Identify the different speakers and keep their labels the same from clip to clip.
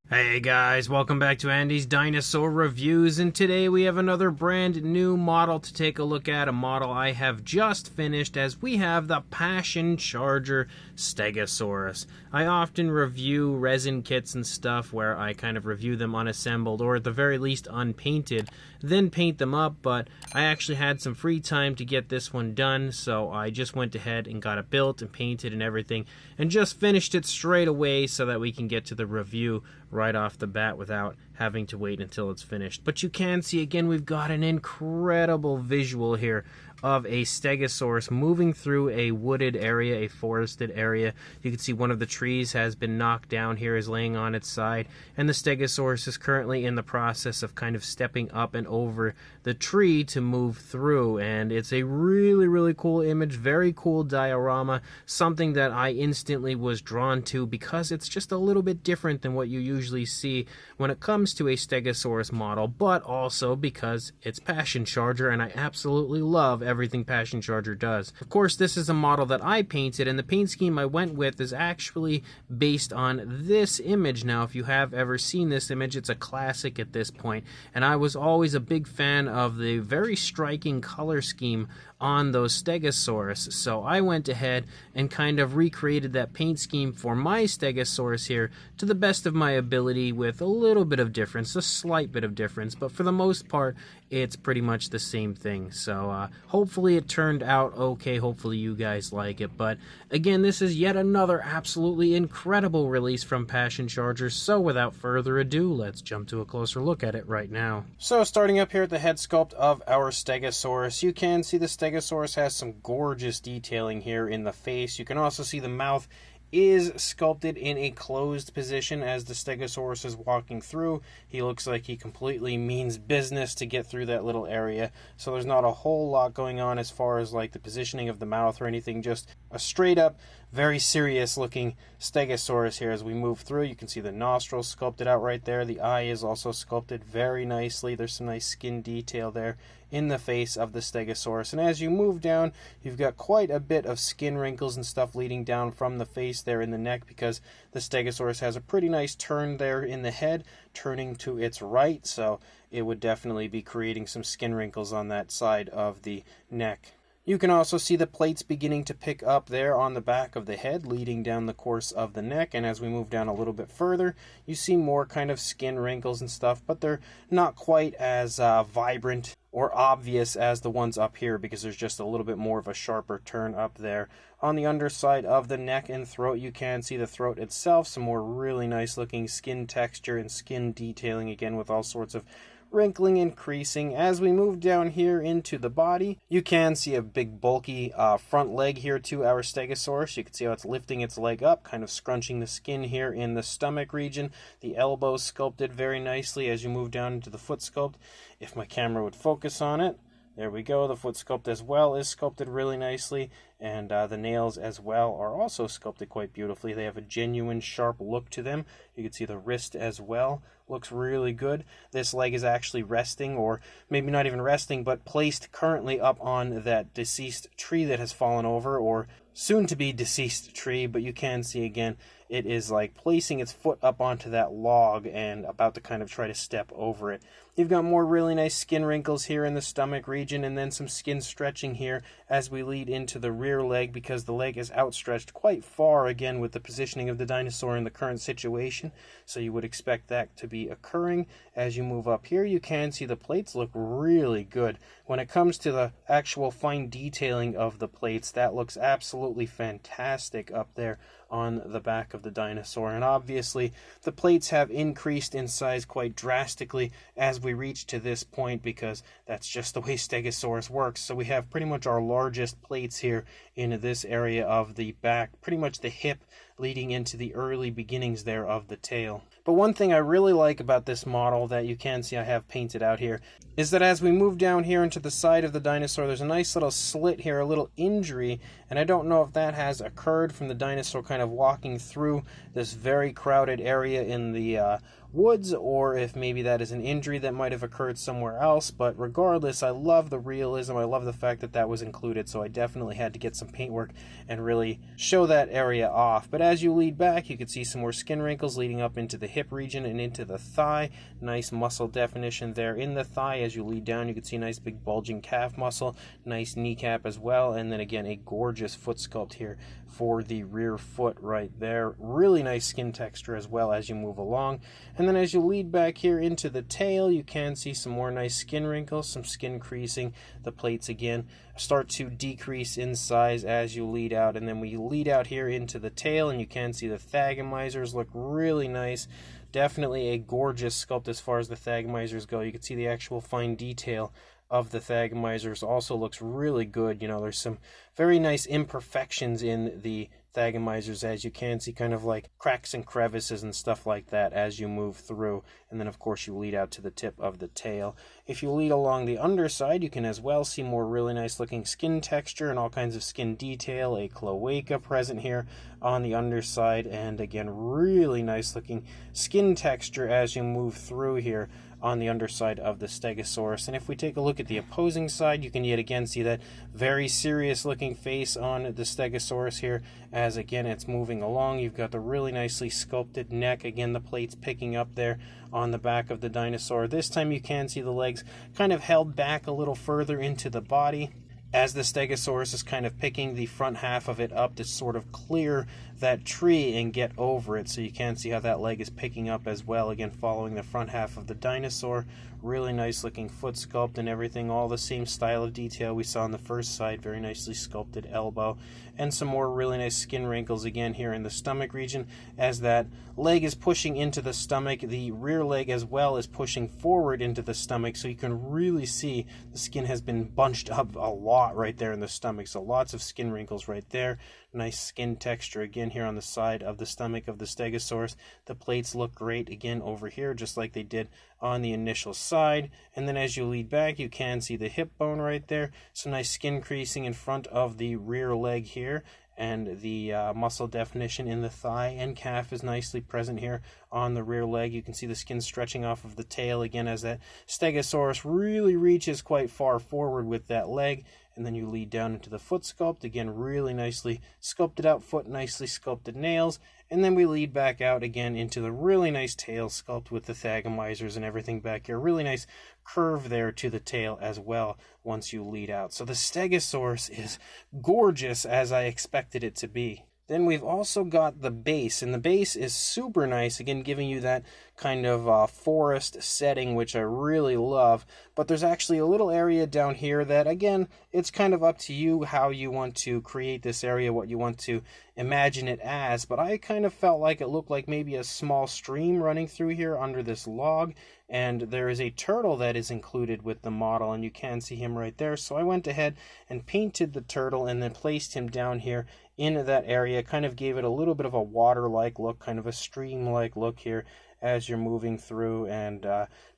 Speaker 1: Hey guys, welcome back to Andy's Dinosaur Reviews, and today we have another brand new model to take a look at, a model I have just finished, as we have the Passion Charger Stegosaurus. I often review resin kits and stuff where I kind of review them unassembled, or at the very least unpainted, then paint them up, but I actually had some free time to get this one done, so I just went ahead and got it built and painted and everything, and just finished it straight away so that we can get to the review right off the bat without having to wait until it's finished. But you can see again we've got an incredible visual here of a Stegosaurus moving through a wooded area, a forested area. You can see one of the trees has been knocked down here, is laying on its side, and the Stegosaurus is currently in the process of kind of stepping up and over the tree to move through. And it's a really cool image, very cool diorama, something that I instantly was drawn to because it's just a little bit different than what you usually see when it comes to a Stegosaurus model, but also because it's Passion Charger and I absolutely love everything Passion Charger does. Of course, this is a model that I painted, and the paint scheme I went with is actually based on this image. Now, if you have ever seen this image, it's a classic at this point, and I was always a big fan of the very striking color scheme on those Stegosaurus, so I went ahead and kind of recreated that paint scheme for my Stegosaurus here to the best of my ability, with a little bit of difference, a slight bit of difference, but for the most part it's pretty much the same thing. So hopefully it turned out okay, hopefully you guys like it. But again, this is yet another absolutely incredible release from Passion Charger, so without further ado, let's jump to a closer look at it right now. So starting up here at the head sculpt of our Stegosaurus, you can see the Stegosaurus has some gorgeous detailing here in the face. You can also see the mouth is sculpted in a closed position as the Stegosaurus is walking through. He looks like he completely means business to get through that little area, so there's not a whole lot going on as far as like the positioning of the mouth or anything, just a straight up very serious looking Stegosaurus here as we move through. You can see the nostrils sculpted out right there. The eye is also sculpted very nicely. There's some nice skin detail there in the face of the Stegosaurus, and as you move down, you've got quite a bit of skin wrinkles and stuff leading down from the face there in the neck, because the Stegosaurus has a pretty nice turn there in the head, turning to its right, so it would definitely be creating some skin wrinkles on that side of the neck. You can also see the plates beginning to pick up there on the back of the head, leading down the course of the neck, and as we move down a little bit further, you see more kind of skin wrinkles and stuff, but they're not quite as vibrant or obvious as the ones up here, because there's just a little bit more of a sharper turn up there. On the underside of the neck and throat, you can see the throat itself, some more really nice looking skin texture and skin detailing, again with all sorts of wrinkling and creasing. As we move down here into the body, you can see a big bulky front leg here to our Stegosaurus. You can see how it's lifting its leg up, kind of scrunching the skin here in the stomach region. The elbow sculpted very nicely as you move down into the foot sculpt. If my camera would focus on it, there we go. The foot sculpt as well is sculpted really nicely, and the nails as well are also sculpted quite beautifully. They have a genuine sharp look to them. You can see the wrist as well looks really good. This leg is actually resting, or maybe not even resting, but placed currently up on that deceased tree that has fallen over, or soon to be deceased tree, but you can see again it is like placing its foot up onto that log and about to kind of try to step over it. You've got more really nice skin wrinkles here in the stomach region, and then some skin stretching here as we lead into the rear leg, because the leg is outstretched quite far, again with the positioning of the dinosaur in the current situation, so you would expect that to be occurring. As you move up here, you can see the plates look really good. When it comes to the actual fine detailing of the plates, that looks absolutely fantastic up there on the back of the dinosaur, and obviously the plates have increased in size quite drastically as we reach to this point, because that's just the way Stegosaurus works. So we have pretty much our largest plates here in this area of the back, pretty much the hip leading into the early beginnings there of the tail. But one thing I really like about this model that you can see I have painted out here is that as we move down here into the side of the dinosaur, there's a nice little slit here, a little injury, and I don't know if that has occurred from the dinosaur kind of walking through this very crowded area in the woods, or if maybe that is an injury that might have occurred somewhere else. But regardless, I love the realism. I love the fact that that was included, so I definitely had to get some paintwork and really show that area off. But as you lead back, you can see some more skin wrinkles leading up into the hip region and into the thigh. Nice muscle definition there in the thigh. As you lead down, you can see a nice big bulging calf muscle, nice kneecap as well, and then again a gorgeous foot sculpt here for the rear foot right there. Really nice skin texture as well as you move along. And then as you lead back here into the tail, you can see some more nice skin wrinkles, some skin creasing. The plates again start to decrease in size as you lead out, and then we lead out here into the tail, and you can see the Phagomizers look really nice. Definitely a gorgeous sculpt as far as the Phagomizers go. You can see the actual fine detail of the Phagomizers also looks really good. You know, there's some very nice imperfections in the Phagomizers, as you can see, kind of like cracks and crevices and stuff like that as you move through. And then of course you lead out to the tip of the tail. If you lead along the underside, you can as well see more really nice looking skin texture and all kinds of skin detail. A cloaca present here on the underside, and again really nice looking skin texture as you move through here on the underside of the Stegosaurus. And if we take a look at the opposing side, you can yet again see that very serious looking face on the Stegosaurus here, as again it's moving along. You've got the really nicely sculpted neck, again the plates picking up there on the back of the dinosaur. This time you can see the legs kind of held back a little further into the body, as the Stegosaurus is kind of picking the front half of it up to sort of clear that tree and get over it. So you can see how that leg is picking up as well, again following the front half of the dinosaur. Really nice looking foot sculpt and everything, all the same style of detail we saw on the first side. Very nicely sculpted elbow, and some more really nice skin wrinkles again here in the stomach region. As that leg is pushing into the stomach, the rear leg as well is pushing forward into the stomach, so you can really see the skin has been bunched up a lot right there in the stomach. So lots of skin wrinkles right there. Nice skin texture again here on the side of the stomach of the Stegosaurus. The plates look great again over here, just like they did on the initial side. And then as you lead back, you can see the hip bone right there. Some nice skin creasing in front of the rear leg here, and the muscle definition in the thigh and calf is nicely present here on the rear leg. You can see the skin stretching off of the tail again as that Stegosaurus really reaches quite far forward with that leg. And then you lead down into the foot sculpt, again really nicely sculpted out foot, nicely sculpted nails. And then we lead back out again into the really nice tail sculpt with the Phagomizers and everything back here. Really nice curve there to the tail as well once you lead out. So the Stegosaurus is gorgeous as I expected it to be. Then we've also got the base, and the base is super nice, again giving you that kind of forest setting, which I really love. But there's actually a little area down here that, again, it's kind of up to you how you want to create this area, what you want to imagine it as. But I kind of felt like it looked like maybe a small stream running through here under this log, and there is a turtle that is included with the model, and you can see him right there. So I went ahead and painted the turtle and then placed him down here in that area, kind of gave it a little bit of a water-like look, kind of a stream-like look here as you're moving through, and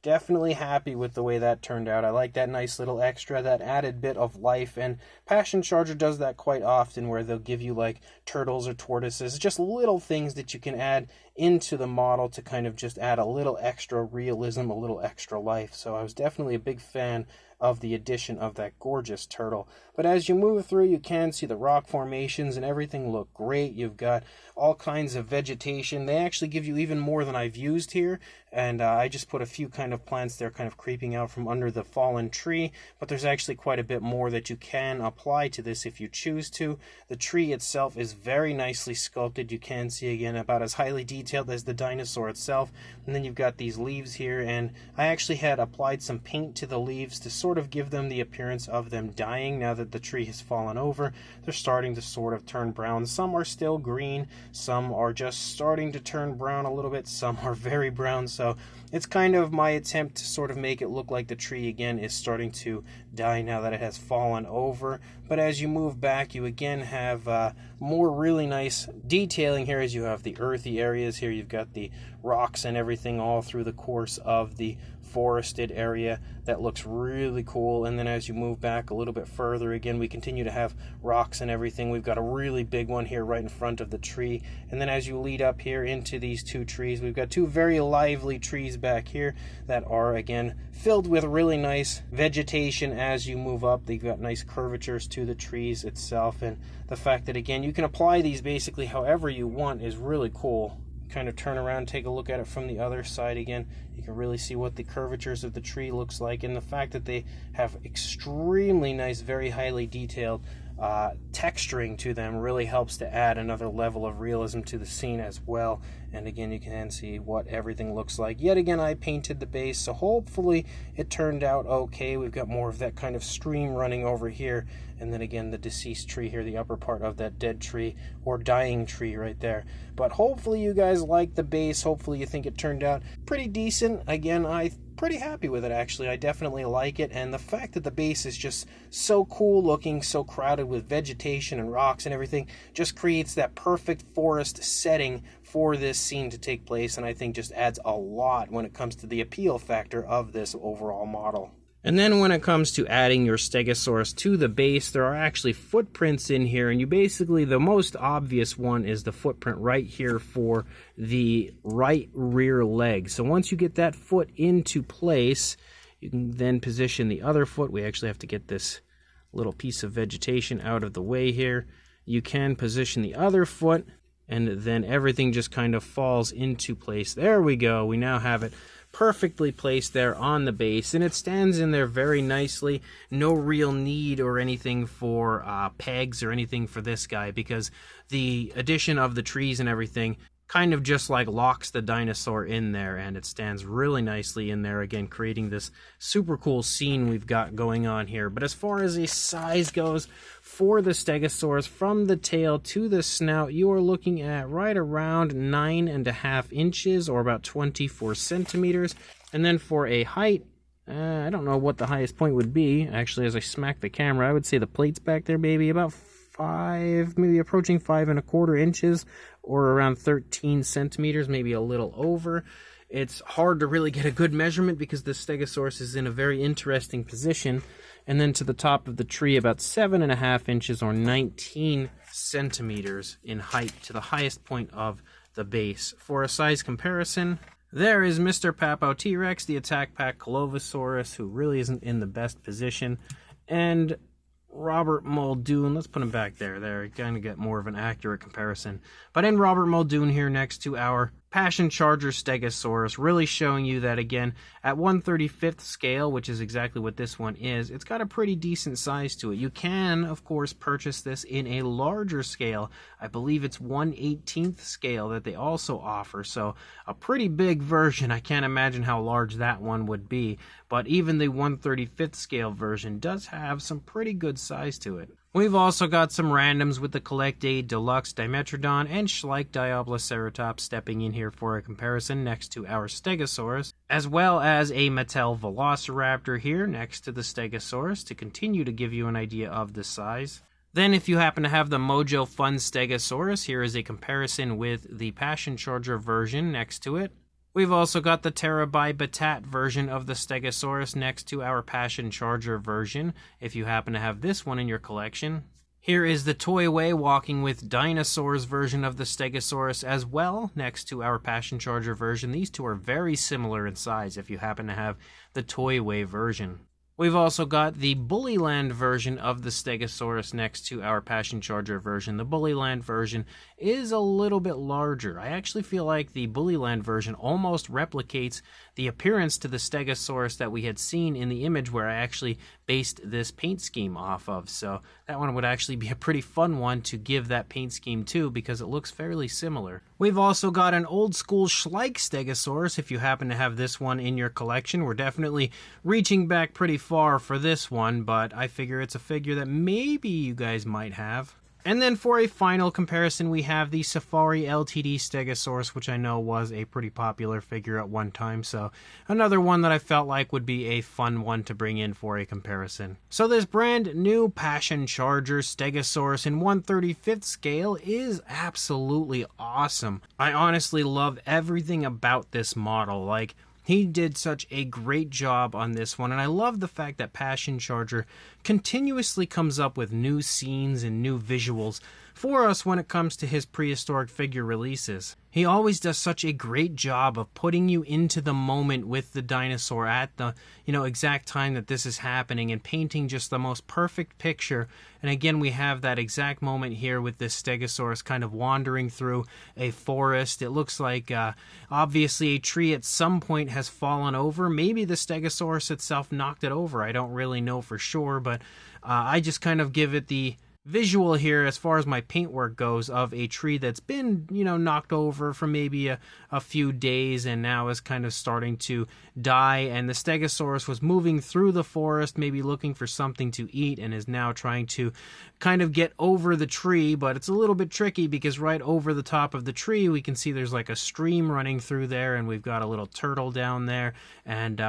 Speaker 1: definitely happy with the way that turned out. I like that nice little extra, that added bit of life, and Passion Charger does that quite often where they'll give you like turtles or tortoises, just little things that you can add into the model to kind of just add a little extra realism, a little extra life. So I was definitely a big fan of the addition of that gorgeous turtle. But as you move through, you can see the rock formations and everything look great. You've got all kinds of vegetation. They actually give you even more than I've used here, and I just put a few kind of plants there kind of creeping out from under the fallen tree, but there's actually quite a bit more that you can apply to this if you choose to. The tree itself is very nicely sculpted. You can see again about as highly detailed as the dinosaur itself. And then you've got these leaves here, and I actually had applied some paint to the leaves to sort of give them the appearance of them dying. Now that the tree has fallen over, they're starting to sort of turn brown. Some are still green, some are just starting to turn brown a little bit, some are very brown. So it's kind of my attempt to sort of make it look like the tree again is starting to die now that it has fallen over. But as you move back, you again have more really nice detailing here as you have the earthy areas here. You've got the rocks and everything all through the course of the forested area. That looks really cool. And then as you move back a little bit further, again, we continue to have rocks and everything. We've got a really big one here right in front of the tree. And then as you lead up here into these two trees, we've got two very lively trees back here that are, again, filled with really nice vegetation as you move up. They've got nice curvatures to the trees itself. And the fact that, again, you can apply these basically however you want is really cool. Kind of turn around, take a look at it from the other side again. You can really see what the curvatures of the tree looks like, and the fact that they have extremely nice, very highly detailed texturing to them really helps to add another level of realism to the scene as well. And again, you can see what everything looks like. Yet again, I painted the base, so hopefully it turned out okay. We've got more of that kind of stream running over here, and then again the deceased tree here, the upper part of that dead tree or dying tree right there. But hopefully you guys like the base. Hopefully you think it turned out pretty decent. Again, I'm pretty happy with it, actually. I definitely like it, and the fact that the base is just so cool looking, so crowded with vegetation and rocks and everything, just creates that perfect forest setting for this scene to take place, and I think just adds a lot when it comes to the appeal factor of this overall model. And then when it comes to adding your Stegosaurus to the base, there are actually footprints in here, and you basically, the most obvious one is the footprint right here for the right rear leg. So once you get that foot into place, you can then position the other foot. We actually have to get this little piece of vegetation out of the way here. You can position the other foot, and then everything just kind of falls into place. There we go. We now have it perfectly placed there on the base, and it stands in there very nicely. No real need or anything for pegs or anything for this guy, because the addition of the trees and everything kind of just like locks the dinosaur in there, and it stands really nicely in there, again creating this super cool scene we've got going on here. But as far as the size goes for the Stegosaurus, from the tail to the snout, you are looking at right around 9.5 inches or about 24 centimeters. And then for a height, I don't know what the highest point would be. Actually, as I smack the camera, I would say the plates back there, maybe about 5, maybe approaching 5.25 inches, or around 13 centimeters, maybe a little over. It's hard to really get a good measurement because the Stegosaurus is in a very interesting position. And then to the top of the tree, about 7.5 inches or 19 centimeters in height to the highest point of the base. For a size comparison, there is Mr. Papo T-Rex, the Attack Pack Curvatures, who really isn't in the best position, and Robert Muldoon, let's put him back there. There, kind of get more of an accurate comparison. But in Robert Muldoon here next to our Passion Charger Stegosaurus, really showing you that, again, at 1/35th scale, which is exactly what this one is, it's got a pretty decent size to it. You can, of course, purchase this in a larger scale. I believe it's 1/18th scale that they also offer, so a pretty big version. I can't imagine how large that one would be, but even the 1/35th scale version does have some pretty good size to it. We've also got some randoms with the Collect Aid Deluxe Dimetrodon and Schleich Diabloceratops stepping in here for a comparison next to our Stegosaurus, as well as a Mattel Velociraptor here next to the Stegosaurus to continue to give you an idea of the size. Then if you happen to have the Mojo Fun Stegosaurus, here is a comparison with the Passion Charger version next to it. We've also got the Terabyte Batat version of the Stegosaurus next to our Passion Charger version, if you happen to have this one in your collection. Here is the Toyway Walking with Dinosaurs version of the Stegosaurus as well, next to our Passion Charger version. These two are very similar in size if you happen to have the Toyway version. We've also got the Bullyland version of the Stegosaurus next to our Passion Charger version. The Bullyland version is a little bit larger. I actually feel like the Bullyland version almost replicates the appearance to the Stegosaurus that we had seen in the image where I actually based this paint scheme off of. So that one would actually be a pretty fun one to give that paint scheme to because it looks fairly similar. We've also got an old school Schleich Stegosaurus if you happen to have this one in your collection. We're definitely reaching back pretty far for this one, but I figure it's a figure that maybe you guys might have. And then for a final comparison, we have the Safari Ltd Stegosaurus, which I know was a pretty popular figure at one time, so another one that I felt like would be a fun one to bring in for a comparison. So this brand new Passion Charger Stegosaurus in 1/35th scale is absolutely awesome. I honestly love everything about this model. Like, he did such a great job on this one, and I love the fact that Passion Charger continuously comes up with new scenes and new visuals for us when it comes to his prehistoric figure releases. He always does such a great job of putting you into the moment with the dinosaur at the, exact time that this is happening and painting just the most perfect picture. And again, we have that exact moment here with this Stegosaurus kind of wandering through a forest. It looks like obviously a tree at some point has fallen over. Maybe the Stegosaurus itself knocked it over. I don't really know for sure, but I just kind of give it the visual here as far as my paintwork goes of a tree that's been, knocked over for maybe a few days and now is kind of starting to die, and the Stegosaurus was moving through the forest, maybe looking for something to eat, and is now trying to kind of get over the tree, but it's a little bit tricky because right over the top of the tree we can see there's like a stream running through there, and we've got a little turtle down there, and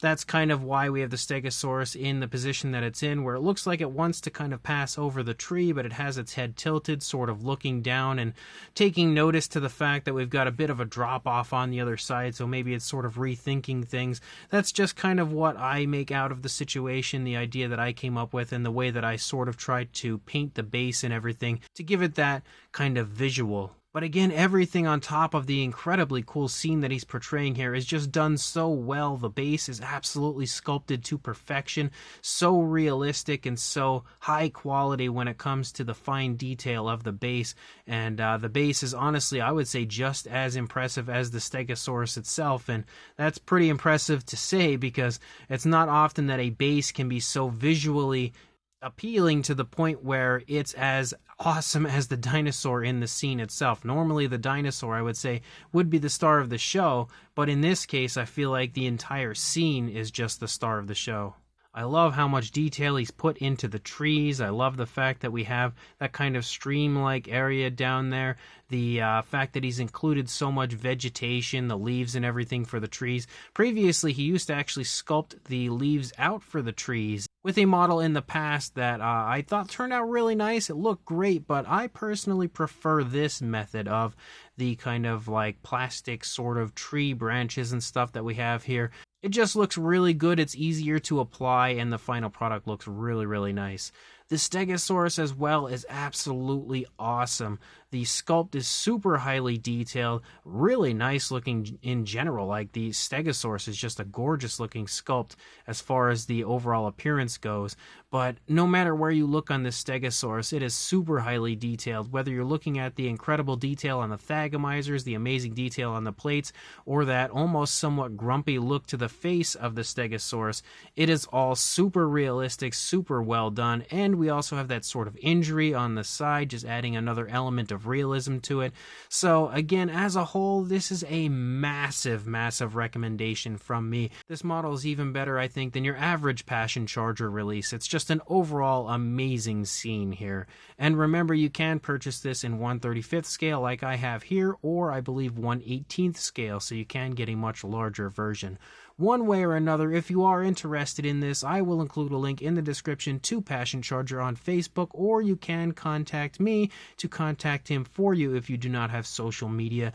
Speaker 1: that's kind of why we have the Stegosaurus in the position that it's in, where it looks like it wants to kind of pass over the tree, but it has its head tilted, sort of looking down and taking notice to the fact that we've got a bit of a drop off on the other side, so maybe it's sort of rethinking things. That's just kind of what I make out of the situation, the idea that I came up with, and the way that I sort of tried to paint the base and everything to give it that kind of visual. But again, everything on top of the incredibly cool scene that he's portraying here is just done so well. The base is absolutely sculpted to perfection, so realistic and so high quality when it comes to the fine detail of the base. And the base is honestly, I would say, just as impressive as the Stegosaurus itself. And that's pretty impressive to say because it's not often that a base can be so visually appealing to the point where it's as awesome as the dinosaur in the scene itself. Normally the dinosaur, I would say, would be the star of the show, but in this case I feel like the entire scene is just the star of the show. I love how much detail he's put into the trees. I love the fact that we have that kind of stream-like area down there. The fact that he's included so much vegetation, the leaves and everything for the trees. Previously, he used to actually sculpt the leaves out for the trees with a model in the past that I thought turned out really nice. It looked great, but I personally prefer this method of the kind of like plastic sort of tree branches and stuff that we have here. It just looks really good, it's easier to apply, and the final product looks really, really nice. The Stegosaurus as well is absolutely awesome. The sculpt is super highly detailed, really nice looking in general. Like, the Stegosaurus is just a gorgeous looking sculpt as far as the overall appearance goes. But no matter where you look on this Stegosaurus, it is super highly detailed. Whether you're looking at the incredible detail on the Phagomizers, the amazing detail on the plates, or that almost somewhat grumpy look to the face of the Stegosaurus, it is all super realistic, super well done, and we also have that sort of injury on the side, just adding another element of realism to it. So again, as a whole, this is a massive, massive recommendation from me. This model is even better, I think, than your average Passion Charger release. It's just an overall amazing scene here. And remember, you can purchase this in 1/35th scale like I have here, or I believe 1/18th scale, so you can get a much larger version. One way or another, if you are interested in this, I will include a link in the description to Passion Charger on Facebook, or you can contact me to contact him for you if you do not have social media.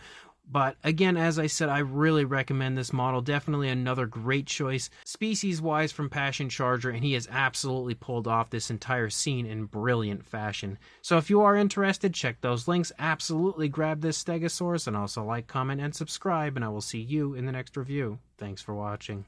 Speaker 1: But again, as I said, I really recommend this model. Definitely another great choice species-wise from Passion Charger, and he has absolutely pulled off this entire scene in brilliant fashion. So if you are interested, check those links. Absolutely grab this Stegosaurus, and also like, comment, and subscribe, and I will see you in the next review. Thanks for watching.